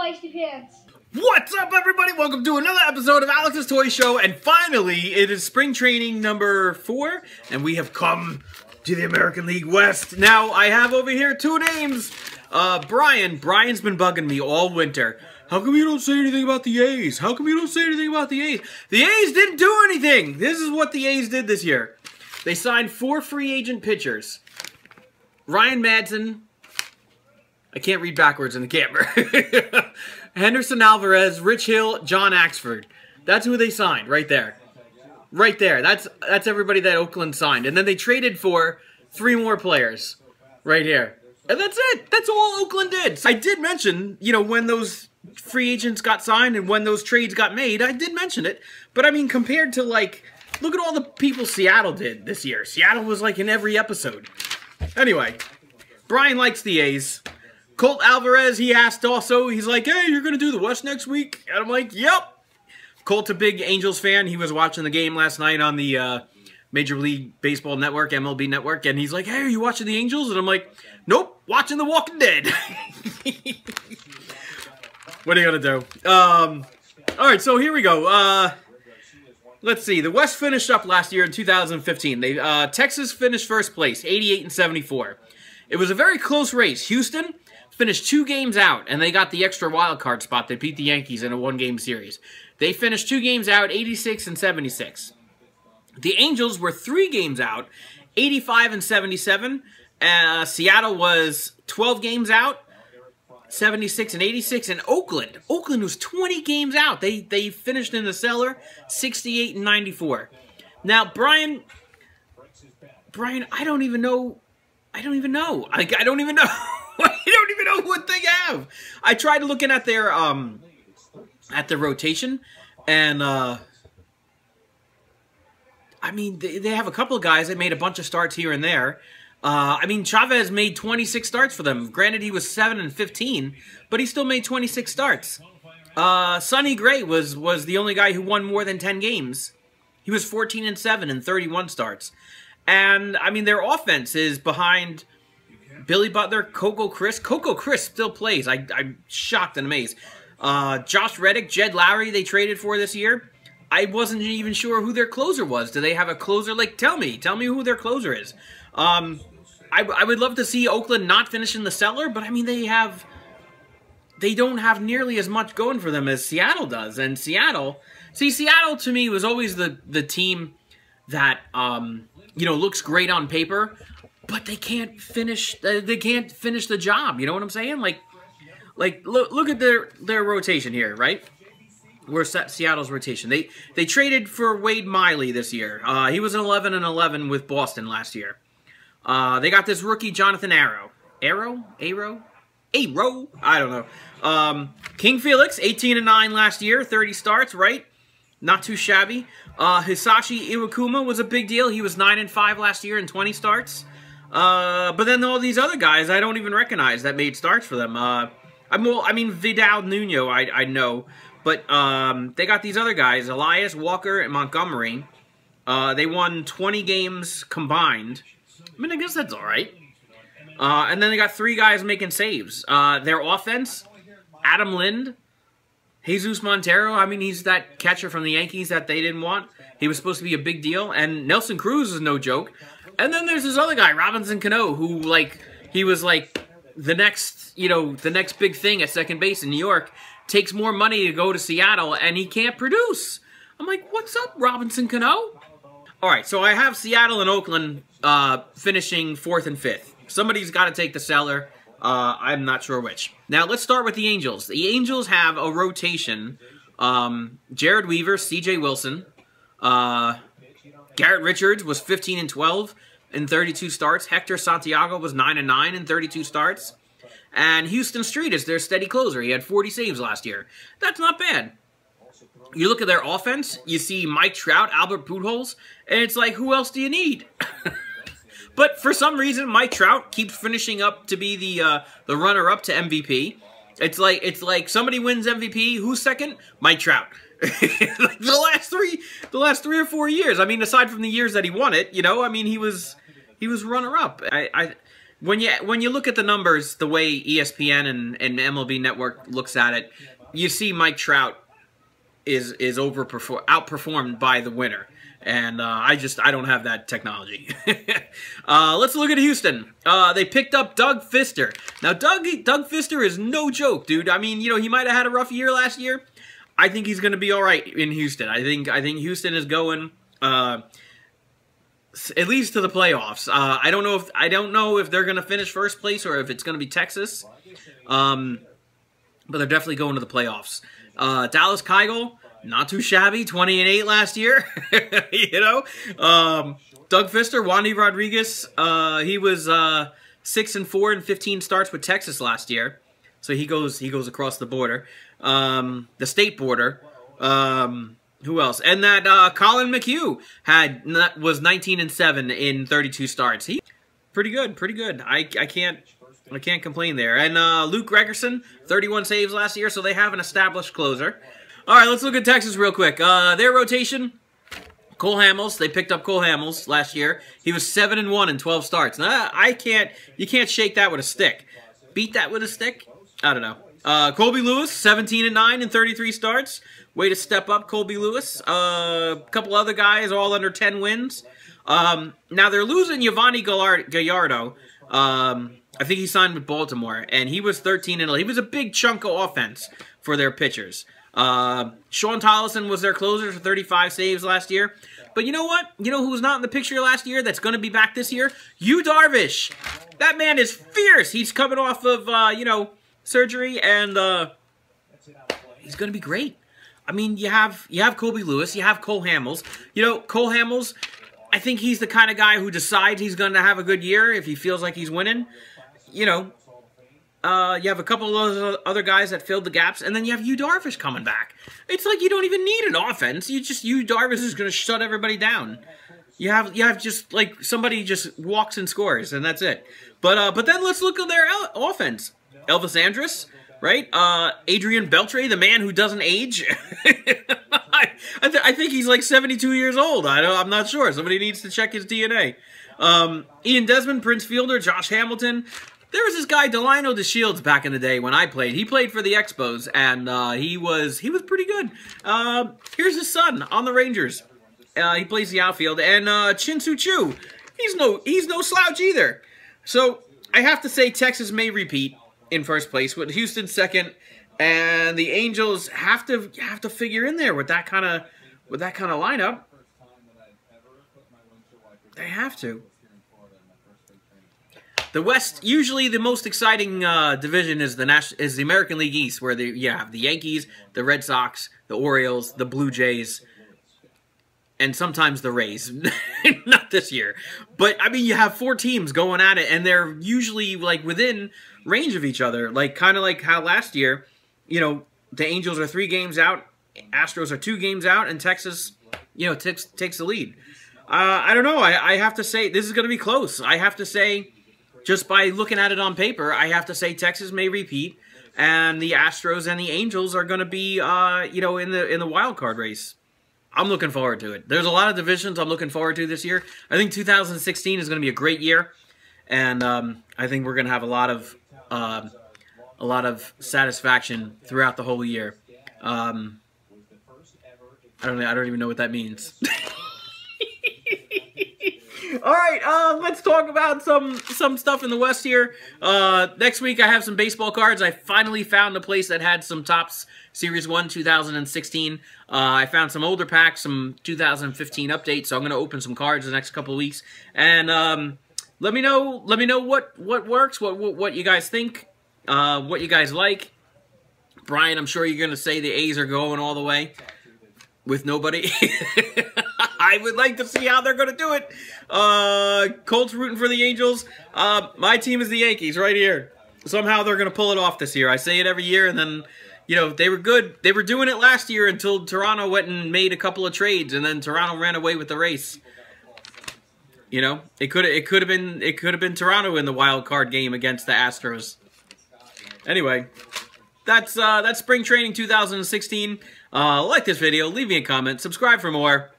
feisty pants. What's up, everybody? Welcome to another episode of Alex's Toy Show, and finally, it is spring training number 4, and we have come to the American League West. Now, I have over here 2 names. Brian. Brian's been bugging me all winter. How come you don't say anything about the A's? How come you don't say anything about the A's? The A's didn't do anything. This is what the A's did this year. They signed 4 free agent pitchers. Ryan Madsen. I can't read backwards in the camera. Henderson Alvarez, Rich Hill, John Axford. That's who they signed right there. Right there. That's everybody that Oakland signed. And then they traded for 3 more players. Right here. And that's it. That's all Oakland did. I did mention, you know, when those free agents got signed and when those trades got made, I did mention it. But I mean, compared to, like, look at all the people Seattle did this year. Seattle was like in every episode. Anyway, Brian likes the A's. Colt Alvarez, he asked also, he's like, hey, you're going to do the West next week? And I'm like, yep. Colt's a big Angels fan. He was watching the game last night on the Major League Baseball Network, MLB Network, and he's like, hey, are you watching the Angels? And I'm like, nope, watching The Walking Dead. What are you going to do? All right, so here we go. Let's see. The West finished up last year in 2015. Texas finished first place, 88-74. It was a very close race. Houston finished 2 games out, and they got the extra wild card spot. They beat the Yankees in a 1-game series. They finished 2 games out, 86-76. The Angels were 3 games out, 85-77. Seattle was 12 games out, 76-86. And Oakland was 20 games out. They finished in the cellar, 68-94. Now, Brian, I don't even know. I don't even know. I don't even know. I don't even know what they have. I tried looking at their rotation, and I mean they have a couple of guys that made a bunch of starts here and there. I mean, Chavez made 26 starts for them. Granted, he was 7-15, but he still made 26 starts. Sonny Gray was the only guy who won more than 10 games. He was 14-7 in 31 starts. And, I mean, their offense is behind Billy Butler, Coco Chris. Coco Chris still plays. I'm shocked and amazed. Josh Reddick, Jed Lowry they traded for this year. I wasn't even sure who their closer was. Do they have a closer? Like, tell me who their closer is. I would love to see Oakland not finish in the cellar, but, I mean, they don't have nearly as much going for them as Seattle does. And Seattle to me was always the team that, you know, looks great on paper, but they can't finish. They can't finish the job. You know what I'm saying? Like look at their rotation here, right? We're Seattle's rotation. They traded for Wade Miley this year. He was an 11-11 with Boston last year. They got this rookie Jonathan Arrow. Arrow? I don't know. King Felix, 18-9 last year, 30 starts, right? Not too shabby. Hisashi Iwakuma was a big deal. He was 9-5 last year in 20 starts. But then all these other guys I don't even recognize that made starts for them. I mean, Vidal Nuno, I know. But they got these other guys, Elias, Walker, and Montgomery. They won 20 games combined. I mean, I guess that's all right. And then they got 3 guys making saves. Their offense, Adam Lind, Jesus Montero, I mean, he's that catcher from the Yankees that they didn't want. He was supposed to be a big deal. And Nelson Cruz is no joke. And then there's this other guy, Robinson Cano, who, like, he was, like, the next, you know, the next big thing at second base in New York. Takes more money to go to Seattle, and he can't produce. I'm like, what's up, Robinson Cano? All right, so I have Seattle and Oakland finishing 4th and 5th. Somebody's got to take the cellar. I'm not sure which. Now, let's start with the Angels. The Angels have a rotation. Jared Weaver, C.J. Wilson. Garrett Richards was 15-12 in 32 starts. Hector Santiago was 9-9 in 32 starts. And Houston Street is their steady closer. He had 40 saves last year. That's not bad. You look at their offense, you see Mike Trout, Albert Pujols, and it's like, who else do you need? But for some reason, Mike Trout keeps finishing up to be the runner-up to MVP. It's like somebody wins MVP. Who's second? Mike Trout. Like the last 3 or 4 years. I mean, aside from the years that he won it, you know, I mean, he was runner-up. when you look at the numbers, the way ESPN and MLB Network looks at it, you see Mike Trout is outperformed by the winner. And I don't have that technology. Let's look at Houston. They picked up Doug Fister. Now, Doug Fister is no joke, dude. I mean, he might have had a rough year last year. I think he's going to be all right in Houston. I think Houston is going at least to the playoffs. I don't know if they're going to finish first place or if it's going to be Texas. But they're definitely going to the playoffs. Dallas Keuchel, not too shabby, 20-8 last year. Doug Fister, Wandy Rodriguez, he was 6-4 in 15 starts with Texas last year. So he goes across the border, the state border. Who else? And that Colin McHugh was 19-7 in 32 starts. He pretty good. I can't complain there. And Luke Gregerson, 31 saves last year, so they have an established closer. All right, let's look at Texas real quick. Their rotation, Cole Hamels. They picked up Cole Hamels last year. He was 7-1 in 12 starts. Now, you can't shake that with a stick. Beat that with a stick? I don't know. Colby Lewis, 17-9 in 33 starts. Way to step up, Colby Lewis. A couple other guys, all under 10 wins. Now, they're losing Yovani Gallardo. I think he signed with Baltimore, and he was 13-11. He was a big chunk of offense for their pitchers. Sean Tollison was their closer for 35 saves last year. But you know what? You know who was not in the picture last year that's going to be back this year? Yu Darvish. That man is fierce. He's coming off of, surgery, and he's going to be great. I mean, you have Colby Lewis, you have Cole Hamels. Cole Hamels, I think he's the kind of guy who decides he's going to have a good year if he feels like he's winning. You have a couple of those other guys that filled the gaps, and then you have Yu Darvish coming back. It's like you don't even need an offense. Yu Darvish is going to shut everybody down. You have just like somebody just walks and scores, and that's it. But then let's look at their offense. Elvis Andrus, right? Adrian Beltre, the man who doesn't age. I think he's like 72 years old. I'm not sure. Somebody needs to check his DNA. Ian Desmond, Prince Fielder, Josh Hamilton. There was this guy, Delino DeShields, back in the day when I played. He played for the Expos, and he was pretty good. Here's his son on the Rangers. He plays the outfield. And Chin-Soo Choo, he's no slouch either. So I have to say Texas may repeat in first place, with Houston second, and the Angels have to figure in there with that kind of lineup. They have to. The West, usually the most exciting division is the American League East, where you have the Yankees, the Red Sox, the Orioles, the Blue Jays, and sometimes the Rays. Not this year. But, I mean, you have 4 teams going at it, and they're usually, like, within range of each other. Like, kind of like how last year, the Angels are 3 games out, Astros are 2 games out, and Texas, takes the lead. I don't know. I have to say, this is going to be close. I have to say, just by looking at it on paper, I have to say Texas may repeat, and the Astros and the Angels are going to be, in the wild card race. I'm looking forward to it. There's a lot of divisions I'm looking forward to this year. I think 2016 is going to be a great year, and I think we're going to have a lot of satisfaction throughout the whole year. I don't even know what that means. All right, let's talk about some stuff in the West here. Next week, I have some baseball cards. I finally found a place that had some Topps Series 1 2016. I found some older packs, some 2015 updates, so I'm going to open some cards the next couple of weeks. And let me know what works, what you guys think, what you guys like. Brian, I'm sure you're going to say the A's are going all the way with nobody. I would like to see how they're going to do it. Colts rooting for the Angels. My team is the Yankees right here. Somehow they're going to pull it off this year. I say it every year, and then, they were good. They were doing it last year until Toronto went and made a couple of trades, and then Toronto ran away with the race. It could have been Toronto in the wild card game against the Astros. Anyway, that's spring training 2016. Like this video, leave me a comment, subscribe for more.